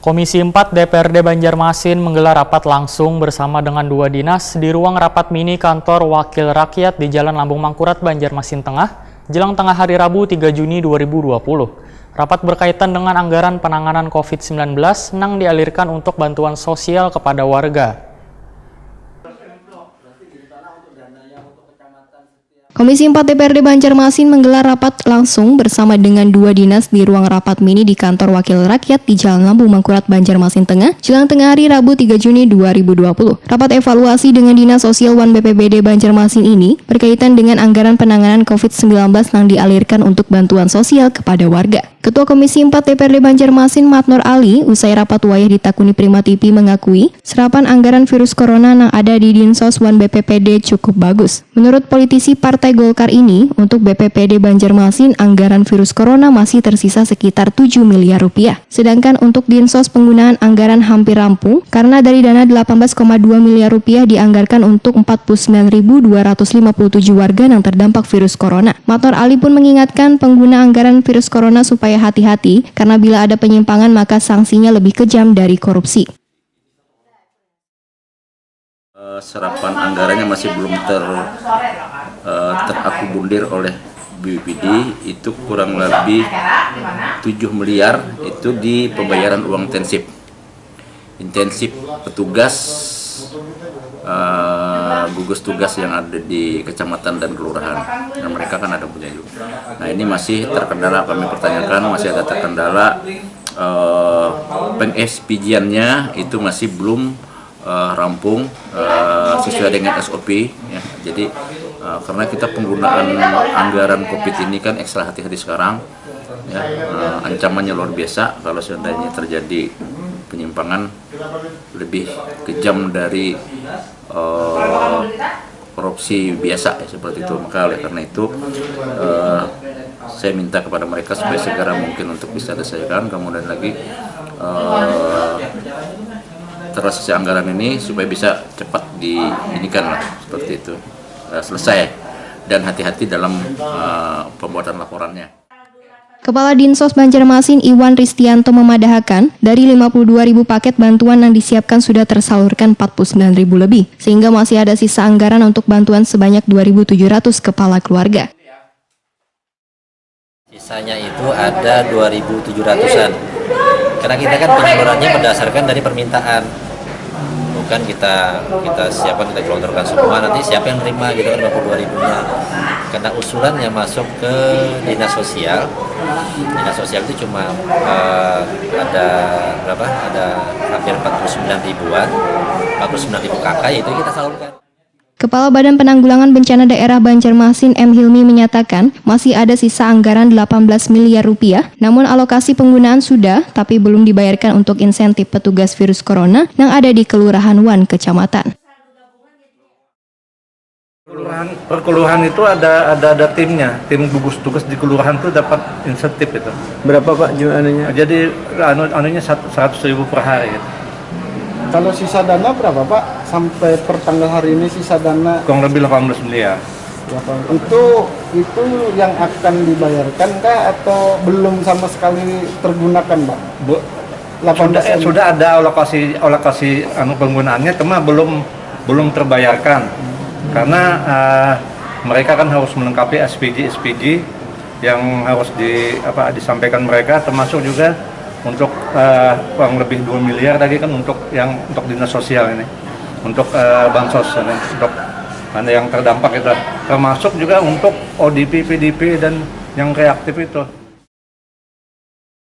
Komisi 4 DPRD Banjarmasin menggelar rapat langsung bersama dengan dua dinas di ruang rapat mini kantor Wakil Rakyat di Jalan Lambung Mangkurat, Banjarmasin Tengah, jelang tengah hari Rabu 3 Juni 2020. Rapat berkaitan dengan anggaran penanganan COVID-19 yang dialirkan untuk bantuan sosial kepada warga. Komisi 4 DPRD Banjarmasin menggelar rapat langsung bersama dengan dua dinas di ruang rapat mini di kantor Wakil Rakyat di Jalan Lambung Mangkurat, Banjarmasin Tengah, jelang tengah hari Rabu 3 Juni 2020. Rapat evaluasi dengan Dinas Sosial 1 BPBD Banjarmasin ini berkaitan dengan anggaran penanganan COVID-19 yang dialirkan untuk bantuan sosial kepada warga. Ketua Komisi 4 DPRD Banjarmasin Matnur Ali usai rapat wayah ditakuni Prima TV mengakui serapan anggaran virus corona yang ada di Dinsos 1 BPPD cukup bagus. Menurut politisi Partai Golkar ini, untuk BPPD Banjarmasin anggaran virus corona masih tersisa sekitar 7 miliar rupiah. Sedangkan untuk Dinsos penggunaan anggaran hampir rampung karena dari dana 18,2 miliar rupiah dianggarkan untuk 49.257 warga yang terdampak virus corona. Matnur Ali pun mengingatkan pengguna anggaran virus corona supaya hati-hati karena bila ada penyimpangan maka sanksinya lebih kejam dari korupsi. Serapan anggarannya masih belum terakomodir oleh BPBD, itu kurang lebih 7 miliar itu di pembayaran uang intensif petugas gugus tugas yang ada di kecamatan dan kelurahan. Nah, mereka kan ada punya juga. Nah, ini masih terkendala, kami pertanyakan masih ada terkendala peng-SPJ-nya itu masih belum rampung sesuai dengan SOP ya. Jadi karena kita penggunaan anggaran COVID ini kan ekstra hati-hati sekarang ya, ancamannya luar biasa kalau seandainya terjadi penyimpangan lebih kejam dari korupsi biasa ya, seperti itu. Maka oleh karena itu saya minta kepada mereka supaya segera mungkin untuk bisa diselesaikan, kemudian lagi terrealisasi anggaran ini supaya bisa cepat diinikan lah, seperti itu, selesai, dan hati-hati dalam pembuatan laporannya. Kepala Dinsos Banjarmasin Iwan Ristianto memadahkan dari 52.000 paket bantuan yang disiapkan sudah tersalurkan 49.000 lebih, sehingga masih ada sisa anggaran untuk bantuan sebanyak 2.700 kepala keluarga. Sisanya itu ada 2.700-an. Karena kita kan penyalurannya berdasarkan dari permintaan. Bukan kita siapkan, kita gelontorkan semua, nanti siapa yang terima gitu kan 52.000-nya. Karena usulan yang masuk ke Dinas Sosial itu cuma ada berapa? Ada hampir 49.000-an, 49.000 KK, itu kita salurkan. Kepala Badan Penanggulangan Bencana Daerah Banjarmasin M. Hilmi menyatakan masih ada sisa anggaran 18 miliar rupiah, namun alokasi penggunaan sudah, tapi belum dibayarkan untuk insentif petugas virus corona yang ada di Kelurahan Wan, Kecamatan. Per kelurahan itu ada timnya, tim gugus tugas di kelurahan itu dapat insentif itu. Berapa Pak anunya? Jadi anunya 100.000 per hari gitu. Kalau sisa dana berapa Pak? Sampai per tanggal hari ini sisa dana Kurang lebih 18 miliar. Itu yang akan dibayarkan kah atau belum sama sekali tergunakan Pak? Sudah ada alokasi penggunaannya, cuma belum terbayarkan. Karena mereka kan harus melengkapi SPJ yang harus disampaikan mereka, termasuk juga untuk kurang lebih 2 miliar lagi kan untuk dinas sosial ini, untuk bansos ini, untuk yang terdampak itu, termasuk juga untuk ODP, PDP dan yang reaktif itu.